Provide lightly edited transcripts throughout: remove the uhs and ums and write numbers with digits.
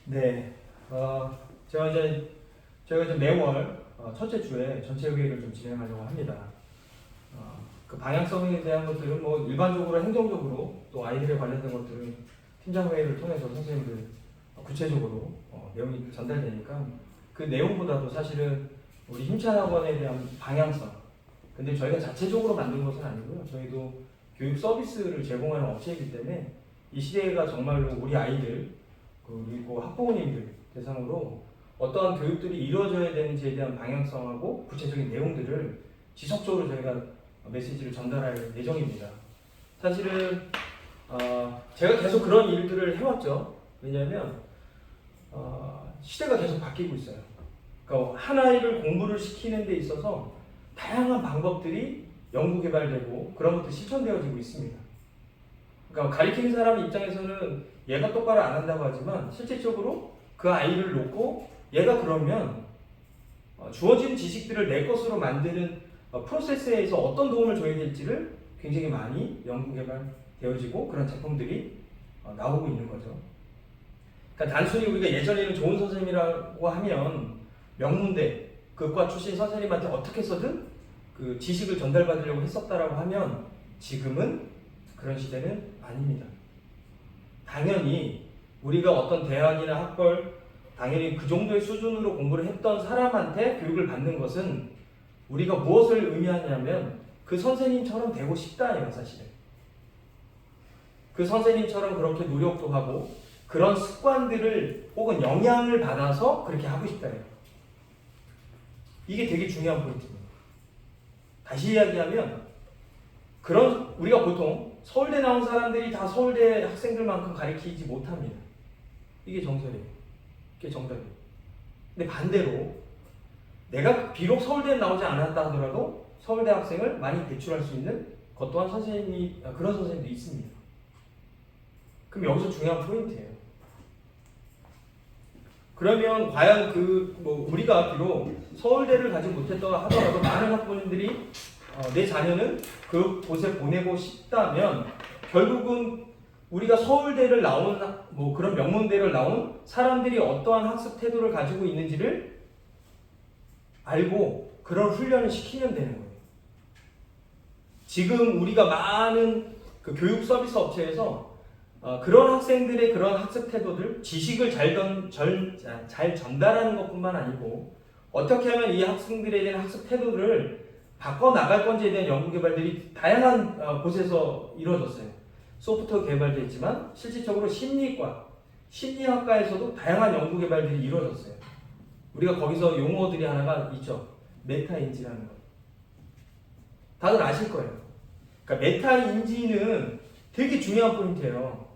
네, 제가 이제 저희가 이제 매월 첫째 주에 전체 회의를 좀 진행하려고 합니다. 그 방향성에 대한 것들은 뭐 일반적으로 행정적으로 또 아이들에 관련된 것들은 팀장 회의를 통해서 선생님들 구체적으로 내용이 전달되니까 그 내용보다도 사실은 우리 힘찬 학원에 대한 방향성. 근데 저희가 자체적으로 만든 것은 아니고요. 저희도 교육 서비스를 제공하는 업체이기 때문에 이 시대가 정말로 우리 아이들 그리고 학부모님들 대상으로 어떠한 교육들이 이루어져야 되는지에 대한 방향성하고 구체적인 내용들을 지속적으로 저희가 메시지를 전달할 예정입니다. 사실은 제가 계속 그런 일들을 해왔죠. 왜냐하면 시대가 계속 바뀌고 있어요. 그러니까 한 아이를 공부를 시키는 데 있어서 다양한 방법들이 연구개발되고 그런 것들이 실천되어지고 있습니다. 그러니까 가르치는 사람 입장에서는 얘가 똑바로 안 한다고 하지만 실질적으로 그 아이를 놓고 얘가 그러면 주어진 지식들을 내 것으로 만드는 프로세스에서 어떤 도움을 줘야 될지를 굉장히 많이 연구개발되어지고 그런 제품들이 나오고 있는 거죠. 그러니까 단순히 우리가 예전에는 좋은 선생님이라고 하면 명문대 그과 출신 선생님한테 어떻게 해서든 그 지식을 전달받으려고 했었다라고 하면 지금은 그런 시대는 아닙니다. 당연히 우리가 어떤 대학이나 학벌 당연히 그 정도의 수준으로 공부를 했던 사람한테 교육을 받는 것은 우리가 무엇을 의미하냐면 그 선생님처럼 되고 싶다예요, 사실은. 그 선생님처럼 그렇게 노력도 하고 그런 습관들을 혹은 영향을 받아서 그렇게 하고 싶다예요. 이게 되게 중요한 포인트입니다. 다시 이야기하면 그런 우리가 보통 서울대 나온 사람들이 다 서울대 학생들만큼 가르치지 못합니다. 이게 정설이에요. 이게 정답이에요. 근데 반대로 내가 비록 서울대에 나오지 않았다 하더라도 서울대 학생을 많이 배출할 수 있는 것 또한 그런 선생님도 있습니다. 그럼 여기서 중요한 포인트예요. 그러면 과연 우리가 비록 서울대를 가지 못했다 하더라도 많은 학부모님들이 내 자녀는 그곳에 보내고 싶다면 결국은 우리가 서울대를 나온 그런 명문대를 나온 사람들이 어떠한 학습 태도를 가지고 있는지를 알고 그런 훈련을 시키면 되는 거예요. 지금 우리가 많은 그 교육 서비스 업체에서 그런 학생들의 그런 학습 태도들, 지식을 잘 전달하는 것뿐만 아니고 어떻게 하면 이 학생들에 대한 학습 태도를 바꿔나갈 건지에 대한 연구개발들이 다양한 곳에서 이루어졌어요. 소프트웨어 개발도 있지만 실질적으로 심리학과에서도 다양한 연구개발들이 이루어졌어요. 우리가 거기서 용어들이 하나가 있죠. 메타인지라는 거. 다들 아실 거예요. 그러니까 메타인지는 되게 중요한 포인트예요.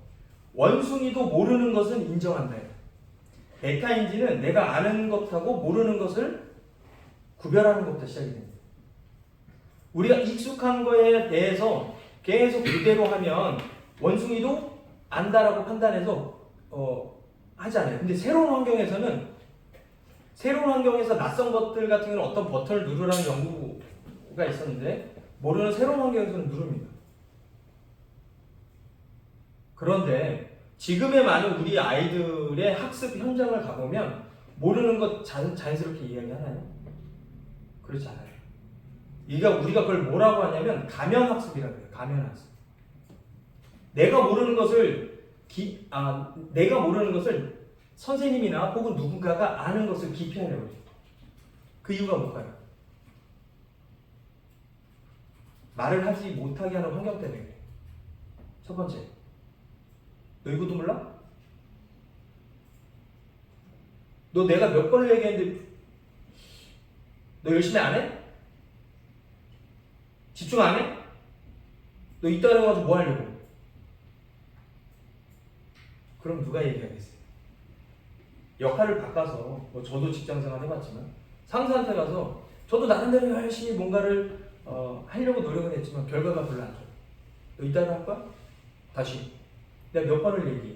원숭이도 모르는 것은 인정한다. 메타인지는 내가 아는 것하고 모르는 것을 구별하는 것부터 시작이 됩니다. 우리가 익숙한 거에 대해서 계속 그대로 하면 원숭이도 안다라고 판단해서 하지 않아요. 근데 새로운 환경에서 낯선 것들 같은 경우는 어떤 버튼을 누르라는 연구가 있었는데 모르는 새로운 환경에서는 누릅니다. 그런데 지금의 많은 우리 아이들의 학습 현장을 가보면 모르는 것 자연스럽게 이야기하나요? 그렇지 않아요. 우리가 그걸 뭐라고 하냐면 가면학습이라고 해요. 가면학습. 내가 모르는 것을 선생님이나 혹은 누군가가 아는 것을 기피하려고 해요. 그 이유가 뭘까요? 말을 하지 못하게 하는 환경 때문에. 첫 번째, 너 이것도 몰라? 너 내가 몇 번을 얘기했는데 너 열심히 안 해? 집중 안 해? 너 이따 그래가지고 뭐 하려고? 그럼 누가 얘기하겠어요? 역할을 바꿔서 저도 직장생활 해봤지만 상사한테 가서 저도 나름대로 열심히 뭔가를 하려고 노력을 했지만 결과가 별로 안 좋아. 너 이따가 할까? 다시 내가 몇 번을 얘기해.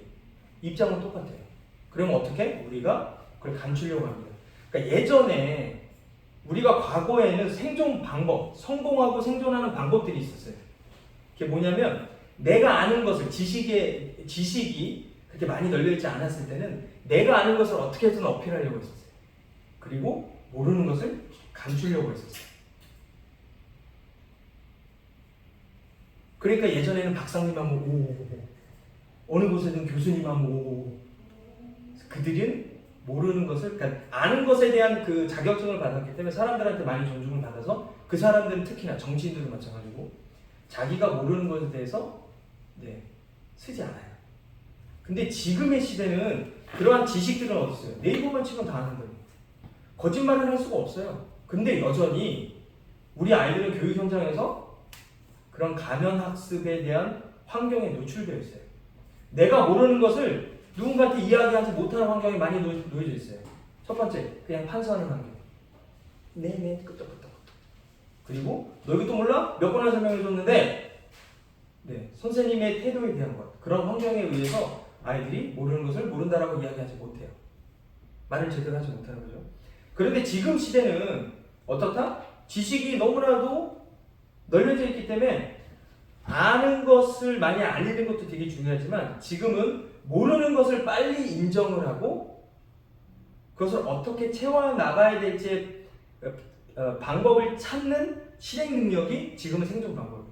입장은 똑같아요. 그러면 어떻게? 우리가 그걸 감추려고 합니다. 그러니까 예전에 우리가 과거에는 생존 방법, 성공하고 생존하는 방법들이 있었어요. 그게 뭐냐면 내가 아는 것을 지식이 그렇게 많이 널려있지 않았을 때는 내가 아는 것을 어떻게든 어필하려고 했었어요. 그리고 모르는 것을 감추려고 했었어요. 그러니까 예전에는 박사님 하면 오, 어느 곳에든 교수님 하면 오, 그들은 모르는 것을, 그러니까 아는 것에 대한 그 자격증을 받았기 때문에 사람들한테 많이 존중을 받아서 그 사람들은 특히나 정치인들도 마찬가지고 자기가 모르는 것에 대해서 쓰지 않아요. 근데 지금의 시대는 그러한 지식들은 어딨어요? 네이버만 치면 다 아는 겁니다. 거짓말을 할 수가 없어요. 근데 여전히 우리 아이들은 교육 현장에서 그런 가면 학습에 대한 환경에 노출되어 있어요. 내가 모르는 것을 누군가한테 이야기하지 못하는 환경이 많이 놓여져 있어요. 첫 번째, 그냥 판사하는 환경. 네네, 끄떡끄떡. 그리고 너 이것도 몰라? 몇 번을 설명해 줬는데 선생님의 태도에 대한 것, 그런 환경에 의해서 아이들이 모르는 것을 모른다라고 이야기하지 못해요. 말을 제대로 하지 못하는 거죠. 그런데 지금 시대는 어떻다? 지식이 너무나도 널려져 있기 때문에 아는 것을 많이 알리는 것도 되게 중요하지만 지금은 모르는 것을 빨리 인정을 하고 그것을 어떻게 채워나가야 될지 방법을 찾는 실행 능력이 지금은 생존 방법이에요.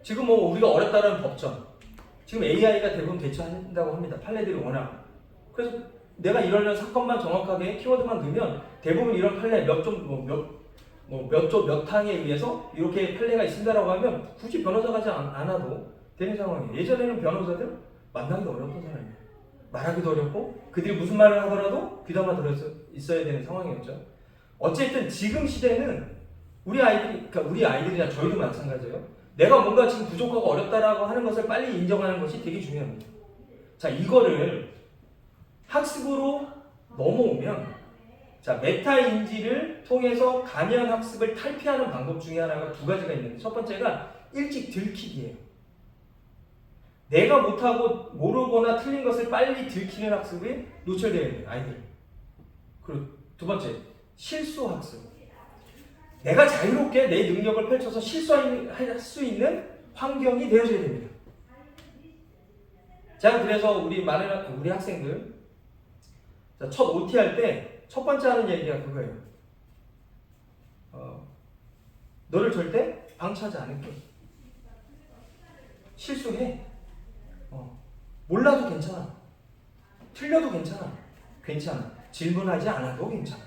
지금 우리가 어렵다는 법전, 지금 AI가 대부분 대처한다고 합니다. 판례들이 워낙. 그래서 내가 이러려는 사건만 정확하게 키워드만 넣으면 대부분 이런 판례 몇 조 몇 항에 의해서 이렇게 판례가 있습니다라고 하면 굳이 변호사 가지 않아도 되는 상황이에요. 예전에는 변호사들 만나기도 어렵던 사람이에요. 말하기도 어렵고 그들이 무슨 말을 하더라도 귀담아 들어 있어야 되는 상황이었죠. 어쨌든 지금 시대는 우리 아이들이나 저희도 마찬가지예요. 내가 뭔가 지금 부족하고 어렵다라고 하는 것을 빨리 인정하는 것이 되게 중요합니다. 자, 이거를 학습으로 넘어오면 메타 인지를 통해서 가면 학습을 탈피하는 방법 중에 하나가 두 가지가 있는데 첫 번째가 일찍 들키기예요. 내가 못하고 모르거나 틀린 것을 빨리 들키는 학습에 노출되어야 돼요, 아이들. 그리고 두 번째, 실수 학습. 내가 자유롭게 내 능력을 펼쳐서 실수할 수 있는 환경이 되어져야 됩니다. 제가 그래서 우리 학생들 첫 OT 할 때 첫 번째 하는 얘기가 그거예요. 너를 절대 방치하지 않을게. 실수해. 몰라도 괜찮아. 틀려도 괜찮아. 질문하지 않아도 괜찮아.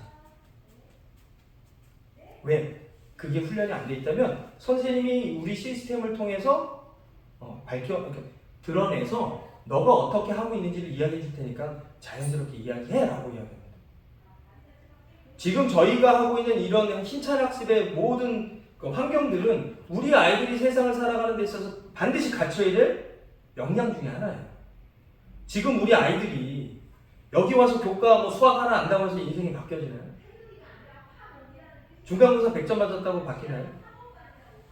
왜? 그게 훈련이 안 돼 있다면 선생님이 우리 시스템을 통해서 드러내서 너가 어떻게 하고 있는지를 이야기해 줄 테니까 자연스럽게 이야기해 라고 이야기합니다. 지금 저희가 하고 있는 이런 힘찬 학습의 모든 환경들은 우리 아이들이 세상을 살아가는 데 있어서 반드시 갖춰야 될 역량 중에 하나예요. 지금 우리 아이들이 여기 와서 교과 수학 하나 안다고 해서 인생이 바뀌어지나요? 중간고사 100점 맞았다고 바뀌나요?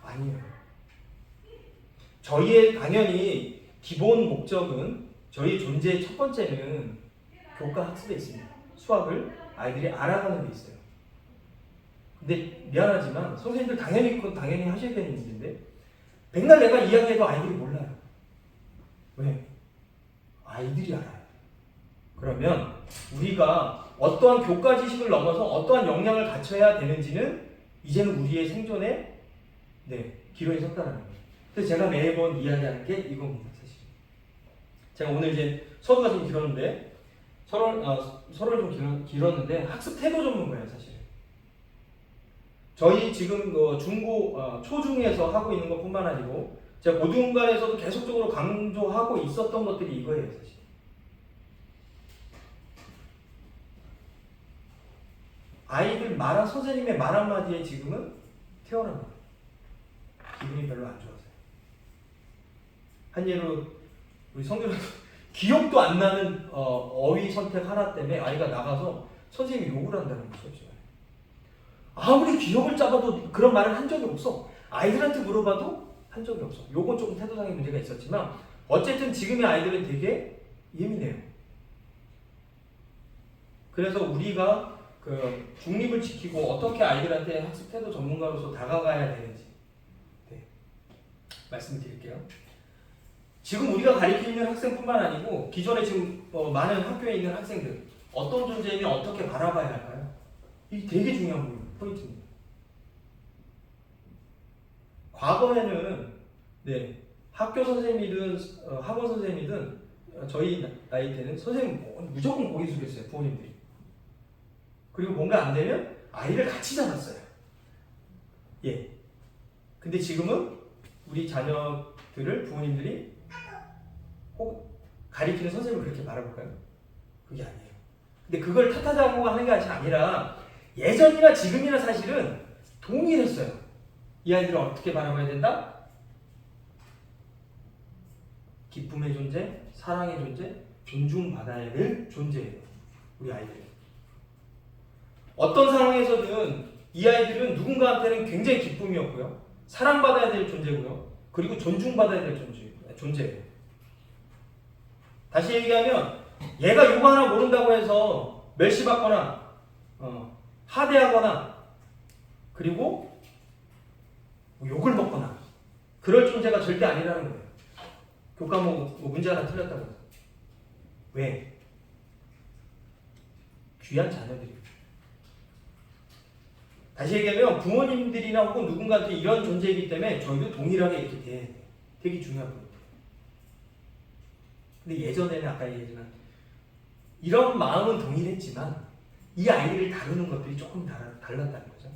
아니에요. 저희의 당연히 기본 목적은 저희 존재의 첫 번째는 교과 학습에 있습니다. 수학을 아이들이 알아가는 데 있어요. 근데 미안하지만 선생님들 당연히 하셔야 되는 일인데 백날 내가 이야기해도 아이들이 몰라요. 왜? 아이들이 알아요. 그러면 우리가 어떠한 교과 지식을 넘어서 어떠한 역량을 갖춰야 되는지는 이제는 우리의 생존에 기로에 섰다는 거예요. 그래서 제가 매번 이야기하는 게 이겁니다. 사실 제가 오늘 이제 서두가 좀 길었는데 서로를 좀 길었는데 학습 태도 전문가예요. 사실 저희 지금 초중에서 하고 있는 것뿐만 아니고 제가 고등관에서도 계속적으로 강조하고 있었던 것들이 이거예요. 사실 아이들 선생님의 말 한마디에 지금은 태어납니다. 기분이 별로 안 좋아서요. 한 예로 우리 성교는 기억도 안 나는 어휘 선택 하나 때문에 아이가 나가서 선생님이 욕을 한다는 거죠. 아무리 기억을 잡아도 그런 말을 한 적이 없어. 아이들한테 물어봐도 한 적이 없어. 요건 조금 태도상의 문제가 있었지만 어쨌든 지금의 아이들은 되게 예민해요. 그래서 우리가 중립을 지키고 어떻게 아이들한테 학습 태도 전문가로서 다가가야 되는지 말씀드릴게요. 지금 우리가 가르치고 있는 학생뿐만 아니고 기존에 지금 많은 학교에 있는 학생들 어떤 존재이며 어떻게 바라봐야 할까요? 이게 되게 중요한 포인트입니다. 과거에는 네, 학교 선생님이든 학원 선생님이든 저희 나이 때는 선생님 무조건 고개 숙였어요. 부모님들이. 그리고 뭔가 안 되면 아이를 같이 잡았어요. 예. 근데 지금은 우리 자녀들을 부모님들이 혹 가리키는 선생님을 그렇게 바라볼까요? 그게 아니에요. 근데 그걸 탓하자고 하는 게 아니라 예전이나 지금이나 사실은 동일했어요. 이 아이들을 어떻게 바라봐야 된다? 기쁨의 존재, 사랑의 존재, 존중받아야 될 존재예요. 우리 아이들. 어떤 상황에서든 이 아이들은 누군가한테는 굉장히 기쁨이었고요. 사랑받아야 될 존재고요. 그리고 존중받아야 될 존재예요. 다시 얘기하면 얘가 이거 하나 모른다고 해서 멸시받거나 하대하거나 그리고 욕을 먹거나 그럴 존재가 절대 아니라는 거예요. 교과목 문제 하나 틀렸다고 해서. 왜? 귀한 자녀들이에요. 다시 얘기하면 부모님들이나 혹은 누군가한테 이런 존재이기 때문에 저희도 동일하게 이렇게 돼야 돼요. 되게 중요한 거예요. 근데 예전에는 아까 얘기했지만 이런 마음은 동일했지만 이 아이를 다루는 것들이 조금 달랐다는 거죠.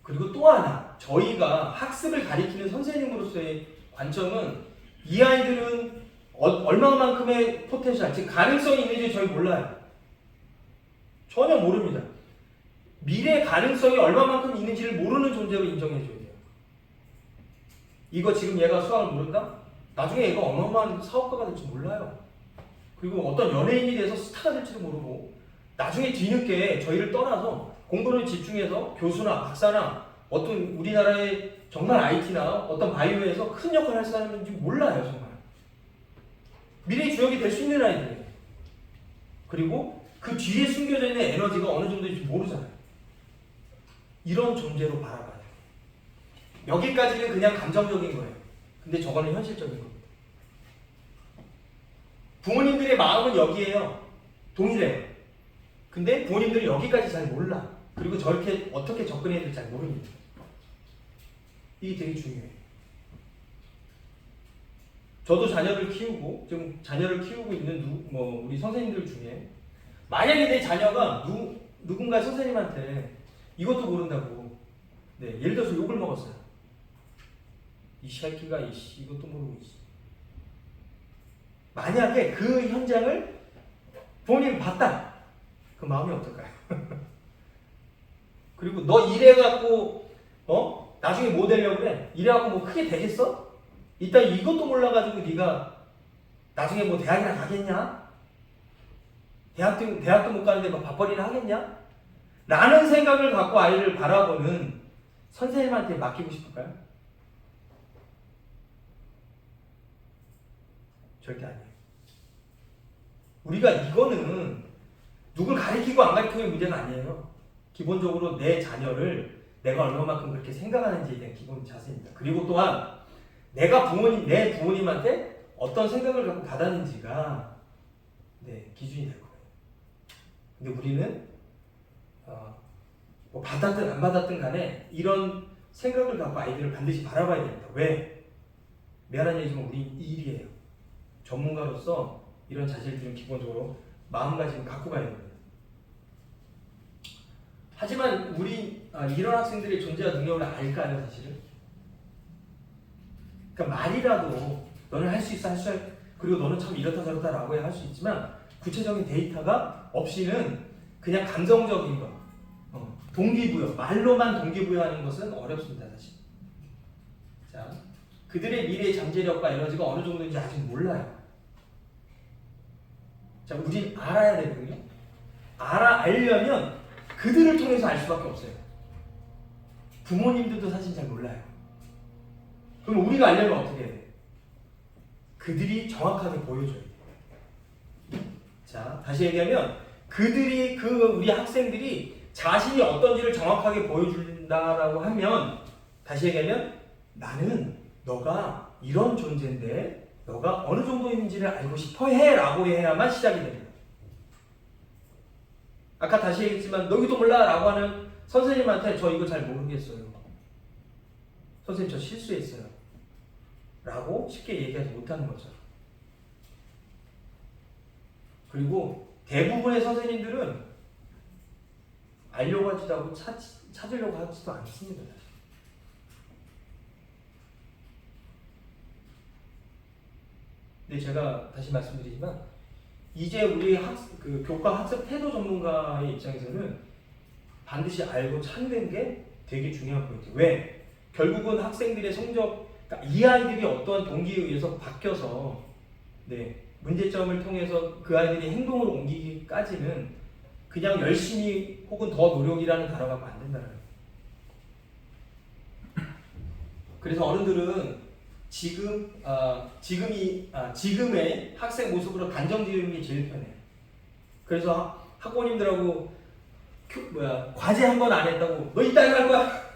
그리고 또 하나 저희가 학습을 가리키는 선생님으로서의 관점은 이 아이들은 얼마만큼의 포텐셜, 즉 가능성이 있는지 저희 몰라요. 전혀 모릅니다. 미래 가능성이 얼마만큼 있는지를 모르는 존재로 인정해줘야 돼요. 이거 지금 얘가 수학을 모른다? 나중에 얘가 어마어마한 사업가가 될지 몰라요. 그리고 어떤 연예인이 돼서 스타가 될지도 모르고 나중에 뒤늦게 저희를 떠나서 공부를 집중해서 교수나 박사나 어떤 우리나라의 정말 IT나 어떤 바이오에서 큰 역할을 할 사람인지 몰라요. 정말. 미래의 주역이 될 수 있는 아이들이에요. 그리고 그 뒤에 숨겨져 있는 에너지가 어느 정도인지 모르잖아요. 이런 존재로 바라봐요. 여기까지는 그냥 감정적인 거예요. 근데 저거는 현실적인 겁니다. 부모님들의 마음은 여기에요. 동일해요. 근데 부모님들이 여기까지 잘 몰라. 그리고 저렇게 어떻게 접근해야 될지 잘 모릅니다. 이게 되게 중요해요. 저도 자녀를 키우고 지금 자녀를 키우고 있는 우리 선생님들 중에 만약에 내 자녀가 누군가 선생님한테 이것도 모른다고 예를 들어서 욕을 먹었어요. 이 새끼가 이것도 모르고 있어. 만약에 그 현장을 부모님이 봤다. 그 마음이 어떨까요? 그리고 너 이래갖고 나중에 뭐 되려고 그래? 이래갖고 뭐 크게 되겠어? 이따 이것도 몰라가지고 네가 나중에 뭐 대학이나 가겠냐? 대학도 못 가는데 뭐 밥벌이나 하겠냐? 라는 생각을 갖고 아이를 바라보는 선생님한테 맡기고 싶을까요? 절대 아니에요. 우리가 이거는 누굴 가리키고 안 가리키는 문제가 아니에요. 기본적으로 내 자녀를 내가 얼마만큼 그렇게 생각하는지에 대한 기본 자세입니다. 그리고 또한 내가 내 부모님한테 어떤 생각을 갖고 받았는지가 기준이 될 거예요. 근데 우리는 뭐 받았든 안 받았든 간에 이런 생각을 갖고 아이들을 반드시 바라봐야 됩니다. 왜? 미안한 얘기지만 우리 이 일이에요. 전문가로서 이런 자질들은 기본적으로 마음가짐을 갖고 가야 됩니다. 하지만 우리 이런 학생들의 존재와 능력을 알까요, 사실은? 그러니까 말이라도 너는 할 수 있어, 할 수 있어. 그리고 너는 참 이렇다 저렇다 라고 할 수 있지만 구체적인 데이터가 없이는 그냥 감정적인 것, 동기부여, 말로만 동기부여하는 것은 어렵습니다, 사실. 자, 그들의 미래의 잠재력과 에너지가 어느 정도인지 아직 몰라요. 자, 우린 알아야 되거든요. 알려면 그들을 통해서 알 수밖에 없어요. 부모님들도 사실 잘 몰라요. 그럼 우리가 알려면 어떻게 해야 돼요? 그들이 정확하게 보여줘야 돼요. 자, 다시 얘기하면 우리 학생들이 자신이 어떤지를 정확하게 보여준다라고 하면 다시 얘기하면 나는 너가 이런 존재인데 너가 어느 정도인지를 알고 싶어 해 라고 해야만 시작이 됩니다. 아까 다시 얘기했지만 너희도 몰라 라고 하는 선생님한테 저 이거 잘 모르겠어요. 선생님 저 실수했어요. 라고 쉽게 얘기하지 못하는 거죠. 그리고 대부분의 선생님들은 알려고 하지도 않고 찾으려고 하지도 않습니다. 근데 제가 다시 말씀드리지만 이제 우리 교과 학습 태도 전문가의 입장에서는 반드시 알고 찾는 게 되게 중요한 포인트예요. 왜? 결국은 학생들의 성적, 그러니까 이 아이들이 어떠한 동기에 의해서 바뀌어서 문제점을 통해서 그 아이들이 행동으로 옮기기까지는 그냥 열심히 혹은 더 노력이라는 단어가 안 된다는 거예요. 그래서 어른들은 지금의 학생 모습으로 단정 지으는 게 제일 편해요. 그래서 학부모님들하고 과제 한 번 안 했다고 너 이따 할 거야?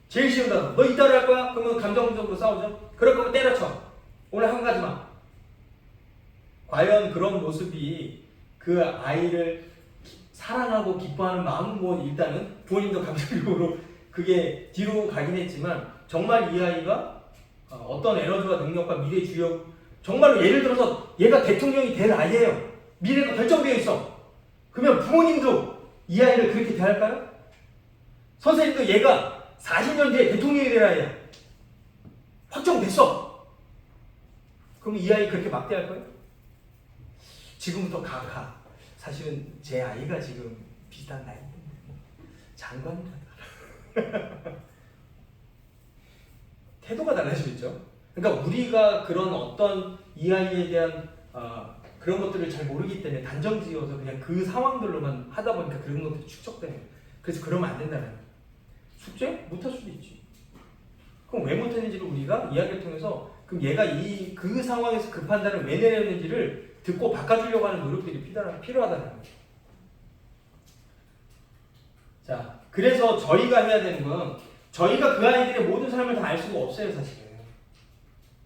제일 쉬운 단어. 너 이따 할 거야? 그러면 감정적으로 싸우죠. 그럴 거면 때려쳐. 오늘 한 가지만. 과연 그런 모습이 그 아이를 사랑하고 기뻐하는 마음은 뭐 일단은 부모님도 감정적으로 그게 뒤로 가긴 했지만 정말 이 아이가 어떤 에너지와 능력과 미래 주역 정말로 예를 들어서 얘가 대통령이 될 아이예요. 미래가 결정되어 있어. 그러면 부모님도 이 아이를 그렇게 대할까요? 선생님도 얘가 40년 뒤에 대통령이 될 아이야. 확정됐어. 그럼 이 아이 그렇게 막대할까요? 지금부터 가. 사실은 제 아이가 지금 비슷한 나이인데 장관이다. 태도가 달라지겠죠. 그러니까 우리가 그런 어떤 이 아이에 대한 그런 것들을 잘 모르기 때문에 단정지어서 그냥 그 상황들로만 하다 보니까 그런 것들이 축적되는 거예요. 그래서 그러면 안 된다는 거예요. 숙제? 못할 수도 있지. 그럼 왜 못했는지를 우리가 이야기를 통해서 그럼 얘가 그 상황에서 그 판단을 왜 내렸는지를 듣고 바꿔주려고 하는 노력들이 필요하다는 거예요. 자, 그래서 저희가 해야 되는 건 저희가 그 아이들의 모든 삶을 다 알 수가 없어요, 사실은.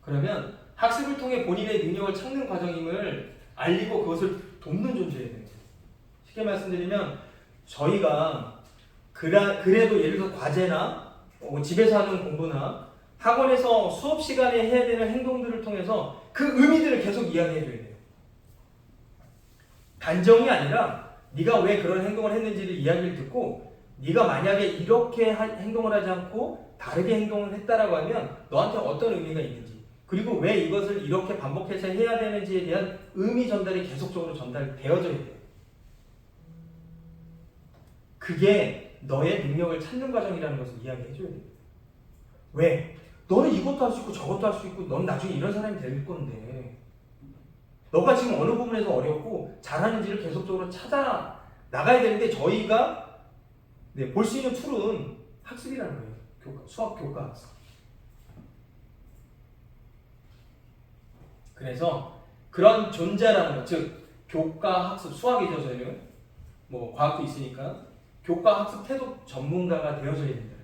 그러면 학습을 통해 본인의 능력을 찾는 과정임을 알리고 그것을 돕는 존재예요. 쉽게 말씀드리면 저희가 그래도 예를 들어 과제나 집에서 하는 공부나 학원에서 수업 시간에 해야 되는 행동들을 통해서 그 의미들을 계속 이야기해 줘야 돼요. 단정이 아니라 네가 왜 그런 행동을 했는지를 이야기를 듣고 네가 만약에 이렇게 행동을 하지 않고 다르게 행동을 했다라고 하면 너한테 어떤 의미가 있는지 그리고 왜 이것을 이렇게 반복해서 해야 되는지에 대한 의미 전달이 계속적으로 전달되어져야 돼요. 그게 너의 능력을 찾는 과정이라는 것을 이야기해 줘야 돼요. 왜? 너는 이것도 할 수 있고 저것도 할 수 있고 넌 나중에 이런 사람이 될 건데 너가 지금 어느 부분에서 어렵고 잘하는지를 계속적으로 찾아 나가야 되는데 저희가 볼 수 있는 툴은 학습이라는 거예요. 수학 교과 학습. 그래서 그런 존재라는 것, 즉 교과 학습, 수학이죠 저희는 뭐 과학도 있으니까 교과 학습 태도 전문가가 되어져야 됩니다.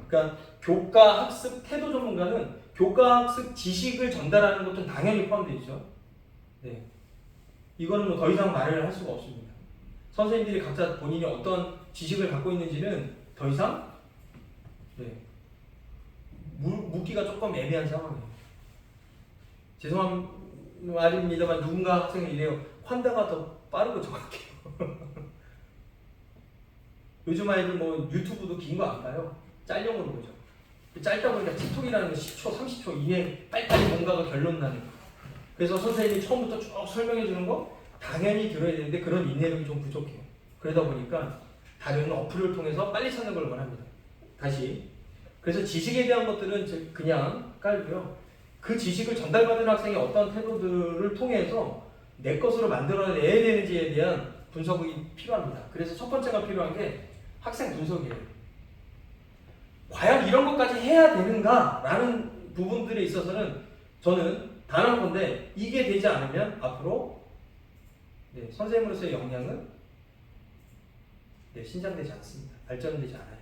그러니까 교과 학습 태도 전문가는 교과 학습 지식을 전달하는 것도 당연히 포함되어 있죠. 네, 이거는 뭐 더 이상 말을 할 수가 없습니다. 선생님들이 각자 본인이 어떤 지식을 갖고 있는지는 더 이상 묻기가 조금 애매한 상황이에요. 죄송한 말입니다만 누군가 학생이 이래요. 환다가 더 빠르고 정확해요. 요즘 아이들 뭐 유튜브도 긴 거 안 봐요. 짤용으로 보죠. 짧다 보니까 틱톡이라는 건 10초, 30초 이내에 빨리빨리 뭔가가 결론 나는 거. 그래서 선생님이 처음부터 쭉 설명해 주는 거 당연히 들어야 되는데 그런 인내력이 좀 부족해요. 그러다 보니까 다른 어플을 통해서 빨리 찾는 걸 원합니다. 다시. 그래서 지식에 대한 것들은 그냥 깔고요. 그 지식을 전달받은 학생이 어떤 태도들을 통해서 내 것으로 만들어내야 되는지에 대한 분석이 필요합니다. 그래서 첫 번째가 필요한 게 학생 분석이에요. 과연 이런 것까지 해야 되는가? 라는 부분들에 있어서는 저는 단한 건데 이게 되지 않으면 앞으로 선생님으로서의 역량은 신장되지 않습니다. 발전되지 않아요.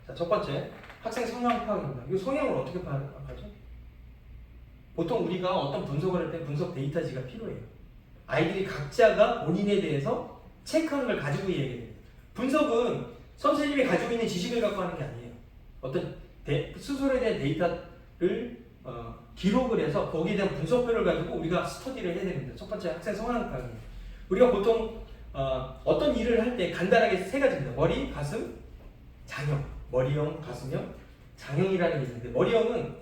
자, 첫 번째 학생 성향 파악입니다. 이 성향을 어떻게 파악하죠? 보통 우리가 어떤 분석을 할 때 분석 데이터지가 필요해요. 아이들이 각자가 본인에 대해서 체크하는 걸 가지고 이야기해야 됩니다. 분석은 선생님이 가지고 있는 지식을 갖고 하는 게 아니에요. 어떤 스스로에 대한 데이터를 기록을 해서 거기에 대한 분석표를 가지고 우리가 스터디를 해야 됩니다. 첫 번째 학생 성향 파악입니다. 우리가 보통 어떤 일을 할 때 간단하게 세 가지입니다. 머리, 가슴, 장형. 머리형, 가슴형, 장형이라는 게 있는데 머리형은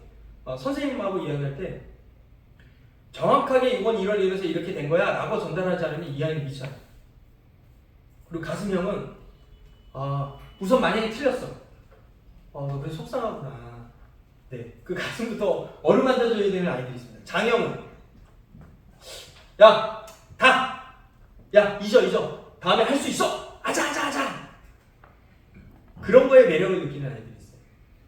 선생님하고 이야기할 때 정확하게 이건 이래서 이렇게 된 거야 라고 전달하지 않으면 이해는 미쳐. 그리고 가슴형은 우선 만약에 틀렸어. 너 그래서 속상하구나. 네, 그 가슴부터 어루만져줘야 되는 아이들이 있습니다. 장형은 야 잊어 다음에 할 수 있어. 하자 그런 거에 매력을 느끼는 아이들이 있어요.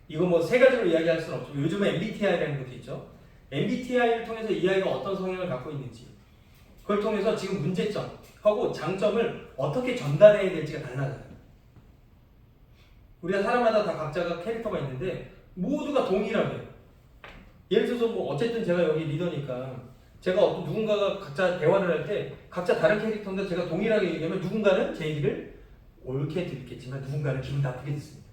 이거 뭐 세 가지로 이야기할 수는 없죠. 요즘에 MBTI라는 것도 있죠. MBTI를 통해서 이 아이가 어떤 성향을 갖고 있는지 그걸 통해서 지금 문제점하고 장점을 어떻게 전달해야 될지가 달라져요. 우리가 사람마다 다 각자가 캐릭터가 있는데 모두가 동일하게 예를 들어서 뭐 어쨌든 제가 여기 리더니까 제가 어떤 누군가가 각자 대화를 할 때 각자 다른 캐릭터인데 제가 동일하게 얘기하면 누군가는 제 얘기를 옳게 듣겠지만 누군가는 기분 나쁘게 듣습니다.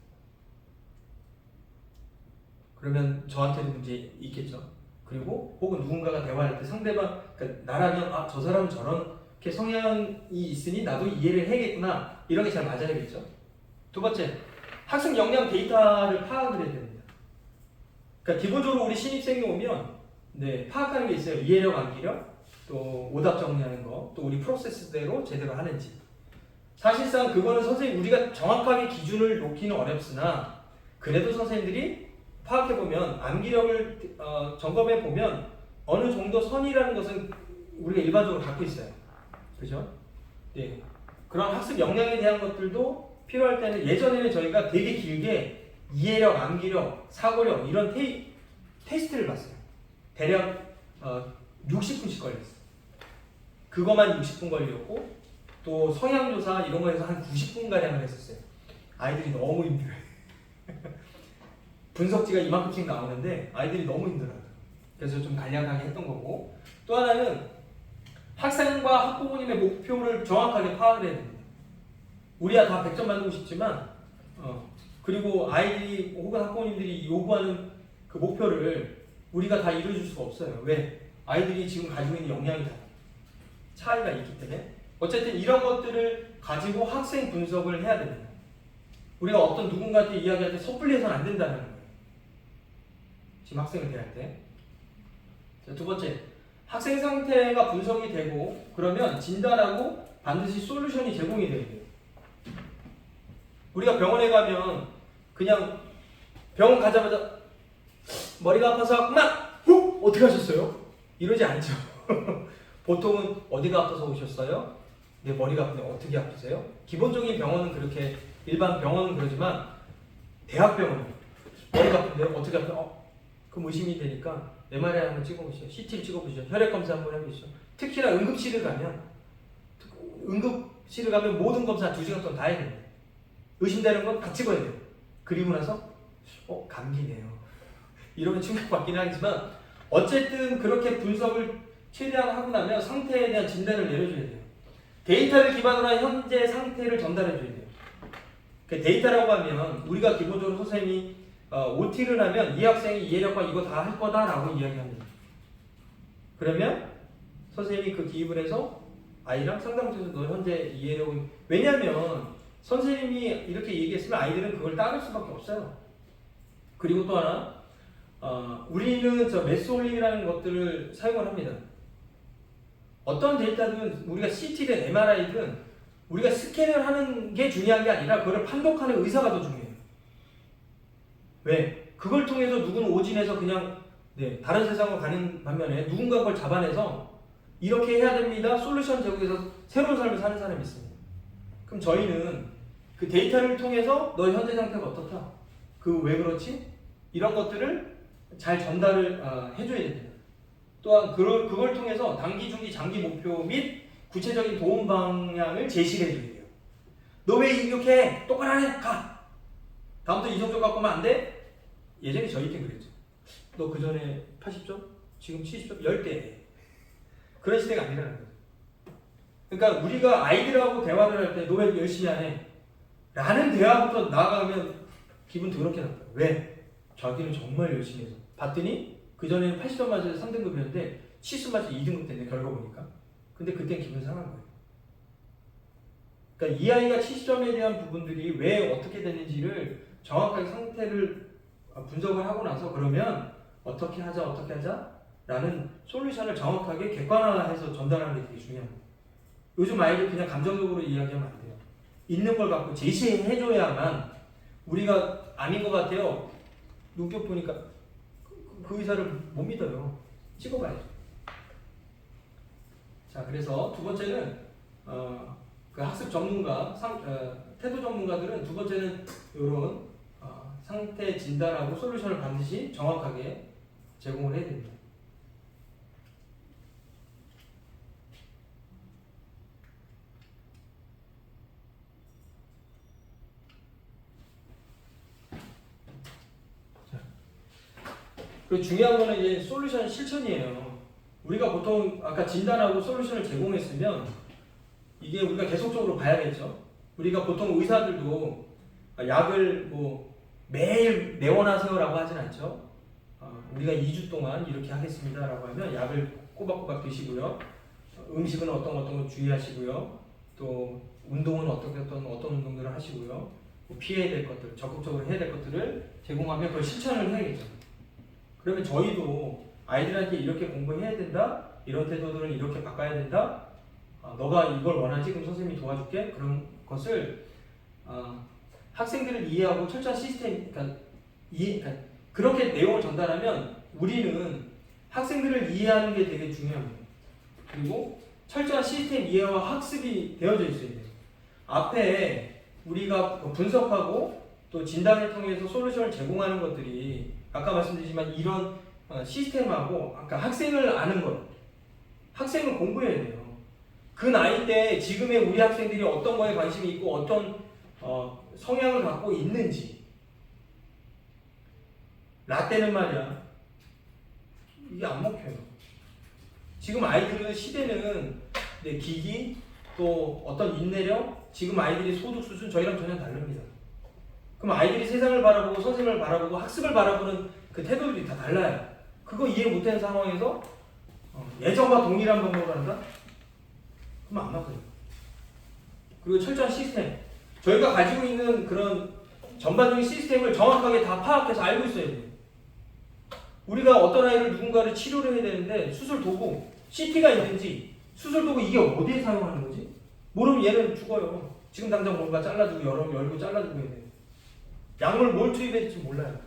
그러면 저한테도 문제 있겠죠. 그리고 혹은 누군가가 대화할 때 상대방 그러니까 나라면 저 사람은 저렇게 성향이 있으니 나도 이해를 해야겠구나 이런 게 잘 맞아야겠죠. 두 번째 학생 역량 데이터를 파악을 해야 됩니다. 그러니까 기본적으로 우리 신입생이 오면 파악하는 게 있어요. 이해력, 암기력, 또 오답 정리하는 거, 또 우리 프로세스대로 제대로 하는지. 사실상 그거는 선생님 우리가 정확하게 기준을 놓기는 어렵으나 그래도 선생님들이 파악해보면 암기력을 점검해보면 어느 정도 선이라는 것은 우리가 일반적으로 갖고 있어요. 그죠? 네. 그런 학습 역량에 대한 것들도 필요할 때는 예전에는 저희가 되게 길게 이해력, 암기력, 사고력 이런 테스트를 봤어요. 대략 60분씩 걸렸어요. 그거만 60분 걸렸고 또 성향조사 이런 거에서 한 90분가량을 했었어요. 아이들이 너무 힘들어요. 분석지가 이만큼씩 나오는데 아이들이 너무 힘들어요. 그래서 좀 간략하게 했던 거고 또 하나는 학생과 학부모님의 목표를 정확하게 파악을 해야 됩니다. 우리야 다 100점 만들고 싶지만 그리고 아이들이 혹은 학부모님들이 요구하는 그 목표를 우리가 다 이루어줄 수가 없어요. 왜? 아이들이 지금 가지고 있는 역량이 다 차이가 있기 때문에 어쨌든 이런 것들을 가지고 학생 분석을 해야 됩니다. 우리가 어떤 누군가한테 이야기할 때 섣불리 해서는 안 된다는 거예요. 지금 학생을 대할 때. 자, 두 번째, 학생 상태가 분석이 되고 그러면 진단하고 반드시 솔루션이 제공이 돼야 돼요. 우리가 병원에 가면 그냥 병원 가자마자 머리가 아파서 왔구나! 어떻게 하셨어요? 이러지 않죠. 보통은 어디가 아파서 오셨어요? 내 머리가 아픈데 어떻게 아프세요? 기본적인 병원은 그렇게 일반 병원은 그러지만 대학병원은 머리가 아픈데요? 어떻게 아프세요? 그럼 의심이 되니까 MRI 한번 찍어보시죠. CT를 찍어보시죠. 혈액검사 한번 해보시죠. 특히나 응급실을 가면 모든 검사 2시간 동안 다 해야 됩니다. 의심되는 건 다 찍어야 돼요. 그리고 나서 감기네요. 이러면 충격받긴 하지만 어쨌든 그렇게 분석을 최대한 하고 나면 상태에 대한 진단을 내려줘야 돼요. 데이터를 기반으로 한 현재 상태를 전달해줘야 돼요. 그 데이터라고 하면 우리가 기본적으로 선생님이 OT를 하면 이 학생이 이해력과 이거 다 할 거다라고 이야기합니다. 그러면 선생님이 그 기입을 해서 아이랑 상담소에서 너 현재 이해력은 왜냐하면 선생님이 이렇게 얘기했으면 아이들은 그걸 따를 수밖에 없어요. 그리고 또 하나 우리는 메스홀링이라는 것들을 사용을 합니다. 어떤 데이터든 우리가 CT든 MRI든 우리가 스캔을 하는 게 중요한 게 아니라 그걸 판독하는 의사가 더 중요해요. 왜? 그걸 통해서 누구는 오진해서 그냥 다른 세상으로 가는 반면에 누군가 그걸 잡아내서 이렇게 해야 됩니다. 솔루션 제공해서 새로운 삶을 사는 사람이 있습니다. 그럼 저희는 그 데이터를 통해서 너 현재 상태가 어떻다? 그 왜 그렇지? 이런 것들을 잘 전달을 해줘야 됩니다. 또한 그걸 통해서 단기, 중기, 장기 목표 및 구체적인 도움 방향을 제시를 해줘야 돼요. 너 왜 이렇게 해? 똑바로 안 해? 가! 다음부터 이 성적 갖고 오면 안 돼? 예전에 저희 때 그랬죠. 너 그 전에 80점? 지금 70점? 10대. 그런 시대가 아니라는 거죠. 그러니까 우리가 아이들하고 대화를 할 때 너 왜 열심히 안 해? 라는 대화부터 나아가면 기분 더럽게 나빠요. 왜? 자기는 정말 열심히 해서. 봤더니 그전에는 80점 맞아서 3등급이었는데 70점 맞아서 2등급 됐네, 결과 보니까. 근데 그땐 기분 상한 거예요. 그러니까 이 아이가 70점에 대한 부분들이 왜 어떻게 되는지를 정확하게 상태를 분석을 하고 나서 그러면 어떻게 하자 라는 솔루션을 정확하게 객관화해서 전달하는 게 되게 중요합니다. 요즘 아이들 그냥 감정적으로 이야기하면 안 돼요. 있는 걸 갖고 제시해줘야만 우리가 아닌 것 같아요. 눈격 보니까 그 의사를 못 믿어요. 찍어봐야죠. 자, 그래서 두 번째는 그 학습 전문가, 태도 전문가들은 두 번째는 이런 상태 진단하고 솔루션을 반드시 정확하게 제공을 해야 됩니다. 그리고 중요한 거는 이제 솔루션 실천이에요. 우리가 보통 아까 진단하고 솔루션을 제공했으면 이게 우리가 계속적으로 봐야겠죠. 우리가 보통 의사들도 약을 뭐 매일 내원하세요라고 하진 않죠. 우리가 2주 동안 이렇게 하겠습니다라고 하면 약을 꼬박꼬박 드시고요. 음식은 어떤 거 주의하시고요. 또 운동은 어떤 운동들을 하시고요. 피해야 될 것들, 적극적으로 해야 될 것들을 제공하면 그걸 실천을 해야겠죠. 그러면 저희도 아이들한테 이렇게 공부해야 된다. 이런 태도들은 이렇게 바꿔야 된다. 너가 이걸 원하지? 그럼 선생님이 도와줄게. 그런 것을 학생들을 이해하고 철저한 시스템, 그러니까 그렇게 내용을 전달하면 우리는 학생들을 이해하는 게 되게 중요합니다. 그리고 철저한 시스템 이해와 학습이 되어져 있어야 돼요. 앞에 우리가 분석하고 또 진단을 통해서 솔루션을 제공하는 것들이 아까 말씀드리지만 이런 시스템하고 아까 학생을 아는 것, 학생은 공부해야 돼요. 그 나이 때 지금의 우리 학생들이 어떤 거에 관심이 있고 어떤 성향을 갖고 있는지. 라떼는 말이야 이게 안 먹혀요. 지금 아이들은 시대는 기기 또 어떤 인내력, 지금 아이들이 소득 수준 저희랑 전혀 다릅니다. 그럼 아이들이 세상을 바라보고 선생님을 바라보고 학습을 바라보는 그 태도들이 다 달라요. 그거 이해 못하는 상황에서 예전과 동일한 방법을 한다? 그럼 안 맞아요. 그리고 철저한 시스템, 저희가 가지고 있는 그런 전반적인 시스템을 정확하게 다 파악해서 알고 있어야 돼요. 우리가 어떤 아이를 누군가를 치료를 해야 되는데 수술 도구, CT가 있는지 수술 도구 이게 어디에 사용하는 거지? 모르면 얘는 죽어요. 지금 당장 뭔가 잘라주고 열고 잘라주고 해야 돼요. 약물 뭘 투입해야 될지 몰라요.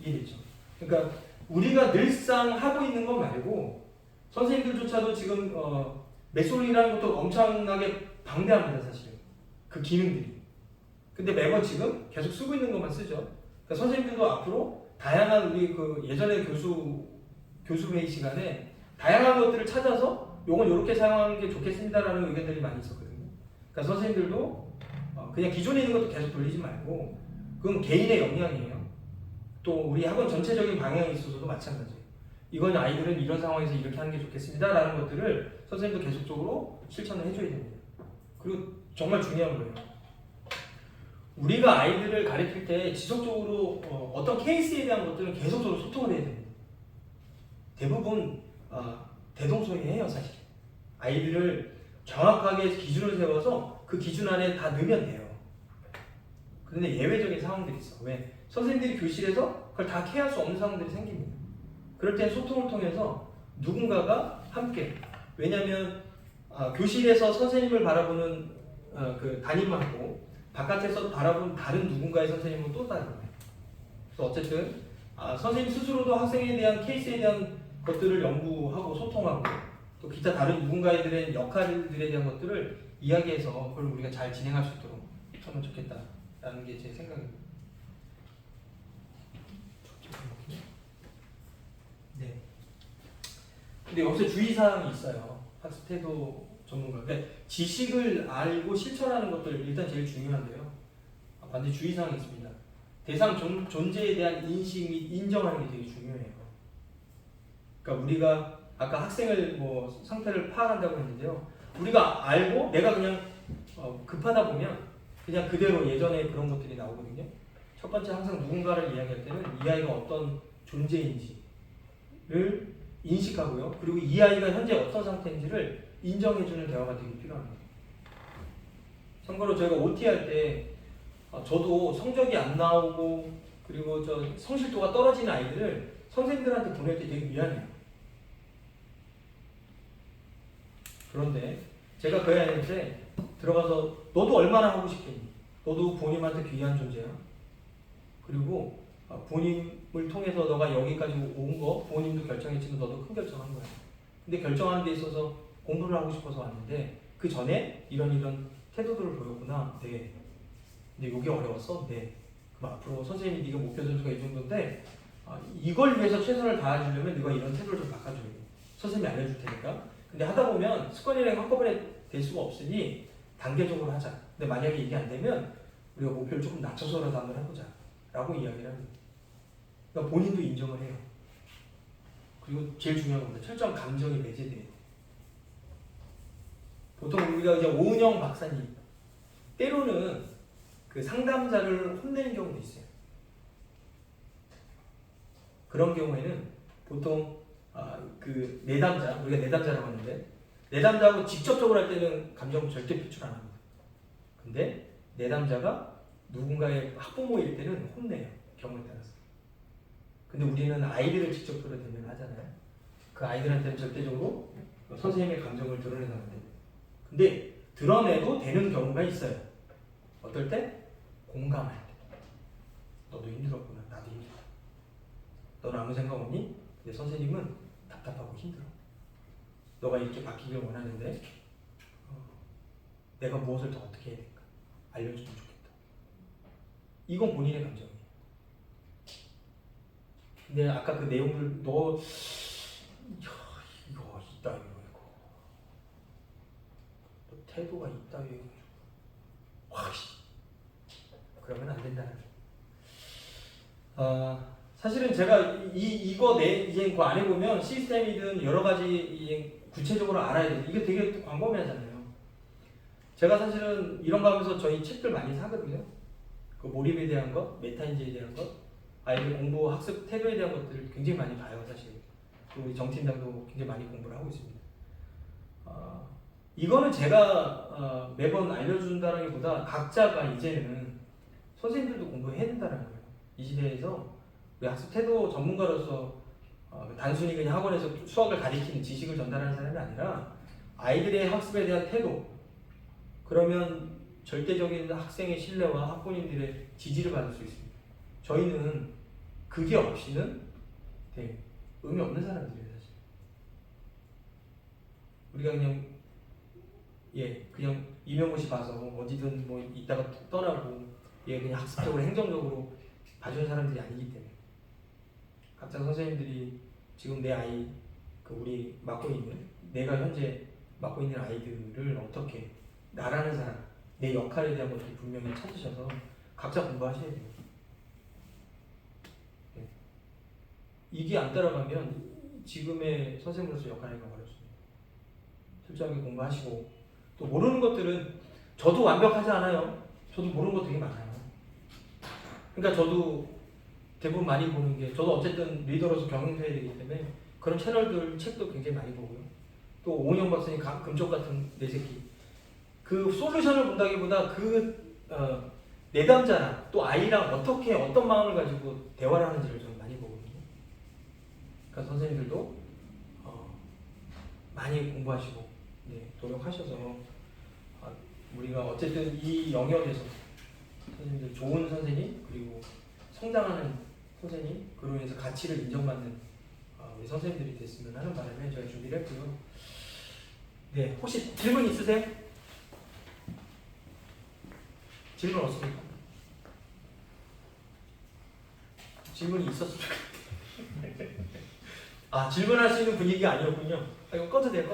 이해됐죠? 그러니까 우리가 늘상 하고 있는 것 말고 선생님들조차도 지금 메솔이라는 것도 엄청나게 방대합니다. 사실은 그 기능들이. 근데 매번 지금 계속 쓰고 있는 것만 쓰죠. 그러니까 선생님들도 앞으로 다양한 우리 그 예전에 교수 회의 시간에 다양한 것들을 찾아서 요건 이렇게 사용하는 게 좋겠습니다라는 의견들이 많이 있었거든요. 그러니까 선생님들도 그냥 기존에 있는 것도 계속 돌리지 말고 그건 개인의 역량이에요. 또 우리 학원 전체적인 방향에 있어서도 마찬가지예요. 이건 아이들은 이런 상황에서 이렇게 하는 게 좋겠습니다라는 것들을 선생님도 계속적으로 실천을 해줘야 됩니다. 그리고 정말 중요한 거예요. 우리가 아이들을 가르칠 때 지속적으로 어떤 케이스에 대한 것들은 계속적으로 소통을 해야 됩니다. 대부분 대동소이해요. 사실 아이들을 정확하게 기준을 세워서 그 기준 안에 다 넣으면 돼요. 그런데 예외적인 상황들이 있어. 왜? 선생님들이 교실에서 그걸 다 케어할 수 없는 상황들이 생깁니다. 그럴 땐 소통을 통해서 누군가가 함께, 왜냐하면 교실에서 선생님을 바라보는 그 담임하고 바깥에서 바라본 다른 누군가의 선생님은 또 다른 거예요. 그래서 어쨌든 선생님 스스로도 학생에 대한 케이스에 대한 것들을 연구하고 소통하고 또 기타 다른 누군가들의 역할들에 대한 것들을 이야기해서 그걸 우리가 잘 진행할 수 있도록 하면 좋겠다라는 게 제 생각입니다. 네. 근데 여기서 주의사항이 있어요. 학습 태도 전문가. 그러니까 지식을 알고 실천하는 것들 일단 제일 중요한데요. 반드시 주의사항이 있습니다. 대상 존재에 대한 인식 및 인정하는 게 되게 중요해요. 그러니까 우리가 아까 학생을 뭐 상태를 파악한다고 했는데요. 우리가 알고 내가 그냥 급하다 보면 그냥 그대로 예전에 그런 것들이 나오거든요. 첫 번째 항상 누군가를 이야기할 때는 이 아이가 어떤 존재인지를 인식하고요. 그리고 이 아이가 현재 어떤 상태인지를 인정해주는 대화가 되게 필요합니다. 참고로 저희가 OT 할 때 저도 성적이 안 나오고 그리고 저 성실도가 떨어지는 아이들을 선생님들한테 보낼 때 되게 미안해요. 그런데 제가 그 아이한테 들어가서 너도 얼마나 하고 싶겠니? 너도 본인한테 귀한 존재야. 그리고 본인을 통해서 너가 여기까지 온 거 본인도 결정했지만 너도 큰 결정한 거야. 근데 결정하는 데 있어서 공부를 하고 싶어서 왔는데 그 전에 이런 태도들을 보였구나. 네. 근데 이게 어려웠어? 네. 그럼 앞으로 선생님이 네가 목표 점수가 이 정도인데 이걸 위해서 최선을 다해주려면 네가 이런 태도를 좀 바꿔줘야 돼. 선생님이 알려줄 테니까. 근데 하다 보면 습관이랑 한꺼번에 될 수가 없으니 단계적으로 하자. 근데 만약에 이게 안 되면 우리가 목표를 조금 낮춰서라도 한번 해보자. 라고 이야기를 합니다. 그러니까 본인도 인정을 해요. 그리고 제일 중요한 겁니다. 철저한 감정이 배제돼요. 보통 우리가 이제 오은영 박사님 때로는 그 상담자를 혼내는 경우도 있어요. 그런 경우에는 보통 그 내담자, 우리가 내담자라고 하는데 내담자하고 직접적으로 할 때는 감정 절대 표출 안 합니다. 근데 내담자가 누군가의 학부모일 때는 혼내요. 경우에 따라서. 근데 우리는 아이들을 직접적으로 대면하잖아요. 그 아이들한테는 절대적으로 선생님의 감정을 드러내면 안 돼요. 근데 드러내도 되는 경우가 있어요. 어떨 때? 공감할 때. 너도 힘들었구나. 나도 힘들어. 너는 아무 생각 없니? 근데 선생님은 답답하고 힘들어. 너가 이렇게 바뀌길 원하는데 내가 무엇을 더 어떻게 해야 될까? 알려주면 좋겠다. 이건 본인의 감정이에요. 근데 아까 그 내용들 이거 이따위로 이거 너 태도가 이따위로 그러면 안 된다는 거예요. 사실은 제가 이거 이제 그 안에 보면 시스템이든 여러 가지 이제 구체적으로 알아야 돼요. 이게 되게 광범위하잖아요. 제가 사실은 이런 거 하면서 저희 책들 많이 사거든요. 그 몰입에 대한 것, 메타인지에 대한 것, 아이들 공부 학습 태도에 대한 것들을 굉장히 많이 봐요, 사실. 그리고 우리 정 팀장도 굉장히 많이 공부를 하고 있습니다. 이거는 제가 매번 알려준다라기보다 각자가 이제는 선생님들도 공부해야 된다는 거예요. 이 시대에서 우리 학습 태도 전문가로서 단순히 그냥 학원에서 수학을 가리키는 지식을 전달하는 사람이 아니라 아이들의 학습에 대한 태도, 그러면 절대적인 학생의 신뢰와 학부모님들의 지지를 받을 수 있습니다. 저희는 그게 없이는 의미 없는 사람들이에요, 사실. 우리가 그냥 임용고시 봐서 어디든 뭐 이따가 떠나고 그냥 학습적으로 행정적으로 봐주는 사람들이 아니기 때문에 각자 선생님들이 지금 내 아이 우리 맡고 있는 내가 현재 맡고 있는 아이들을 어떻게 나라는 사람 내 역할에 대한 것들을 분명히 찾으셔서 각자 공부하셔야 돼요. 이게 안 따라가면 지금의 선생님으로서 역할하기가 어렵습니다. 철저하게 공부하시고 또 모르는 것들은 저도 완벽하지 않아요. 저도 모르는 거 되게 많아요. 그러니까 저도 대부분 많이 보는 게 저도 어쨌든 리더로서 경영해야 되기 때문에 그런 채널들 책도 굉장히 많이 보고요. 또 오은영 박사님 금쪽 같은 내 새끼 그 솔루션을 본다기보다 내담자랑 또 아이랑 어떤 마음을 가지고 대화를 하는지를 좀 많이 보거든요. 그러니까 선생님들도 많이 공부하시고 노력하셔서 우리가 어쨌든 이 영역에서 선생님들 좋은 선생님 그리고 성장하는 선생님 그로 인해서 가치를 인정받는 우리 선생님들이 됐으면 하는 바람에 저희 준비를 했고요. 네, 혹시 질문 있으세요? 질문 없습니까? 질문이 있었으면 좋겠는데 질문할 수 있는 분위기가 아니었군요. 이거 꺼도 돼요.